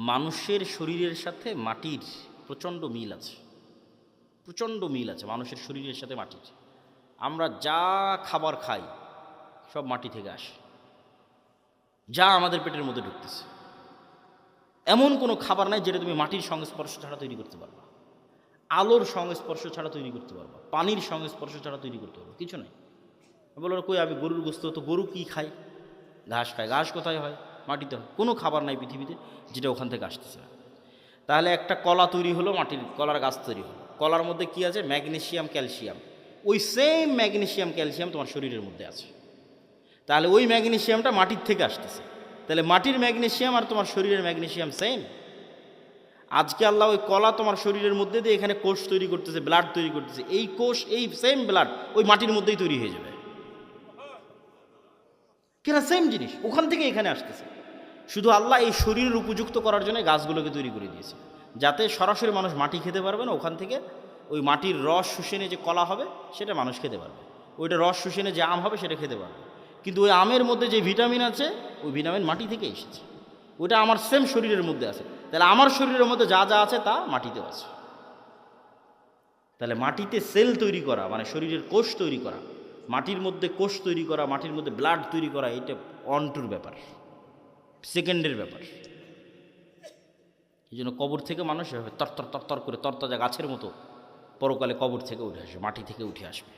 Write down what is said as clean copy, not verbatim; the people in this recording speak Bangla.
মানুষের শরীরের সাথে মাটির প্রচণ্ড মিল আছে, প্রচণ্ড মিল আছে মানুষের শরীরের সাথে মাটির। আমরা যা খাবার খাই সব মাটি থেকে আসে, যা আমাদের পেটের মধ্যে ঢুকতেছে। এমন কোনো খাবার নাই যেটা তুমি মাটির সংস্পর্শ ছাড়া তৈরি করতে পারবা, আলোর সংস্পর্শ ছাড়া তৈরি করতে পারবা, পানির সংস্পর্শ ছাড়া তৈরি করতে পারবো, কিছু নাই। বলো কই আমি গরুর গোস্ত, তো গরু কি খায়? ঘাস খায়। ঘাস কোথায় হয়? মাটিতে হয়। কোনো খাবার নাই পৃথিবীতে যেটা ওখান থেকে আসতেছে না। তাহলে একটা কলা তৈরি হলো, মাটির কলার গাছ তৈরি হলো, কলার মধ্যে কি আছে? Magnesium, calcium. ওই সেম ম্যাগনেসিয়াম ক্যালসিয়াম তোমার শরীরের মধ্যে আছে। তাহলে ওই ম্যাগনেসিয়ামটা মাটির থেকে আসতেছে। তাহলে মাটির ম্যাগনেসিয়াম আর তোমার শরীরের ম্যাগনেসিয়াম সেম। আজকে আল্লাহ ওই কলা তোমার শরীরের মধ্যে দিয়ে এখানে কোষ তৈরি করতেছে, ব্লাড তৈরি করতেছে। এই কোষ, এই সেম ব্লাড ওই মাটির মধ্যেই তৈরি হয়ে যাবে। কেনা সেম জিনিস ওখান থেকে এখানে আসতেছে। শুধু আল্লাহ এই শরীরের উপযুক্ত করার জন্য গাছগুলোকে তৈরি করে দিয়েছে, যাতে সরাসরি মানুষ মাটি খেতে পারবে না, ওখান থেকে ওই মাটির রস শুষেনে যে কলা হবে সেটা মানুষ খেতে পারবে, ওইটা রস শুষেনে যে আম হবে সেটা খেতে পারবে। কিন্তু ওই আমের মধ্যে যে ভিটামিন আছে ওই ভিটামিন মাটি থেকে এসেছে, ওইটা আমার সেম শরীরের মধ্যে আছে। তাহলে আমার শরীরের মধ্যে যা যা আছে তা মাটিতেও আছে। তাহলে মাটিতে সেল তৈরি করা মানে শরীরের কোষ তৈরি করা, মাটির মধ্যে কোষ তৈরি করা, মাটির মধ্যে ব্লাড তৈরি করা, এটা অনটুর ব্যাপার, সেকেন্ডের ব্যাপার। এই জন্য কবর থেকে মানুষ এভাবে তরতর তরতর করে তরতাজা গাছের মতো পরকালে কবর থেকে উঠে আসবে, মাটি থেকে উঠে আসবে।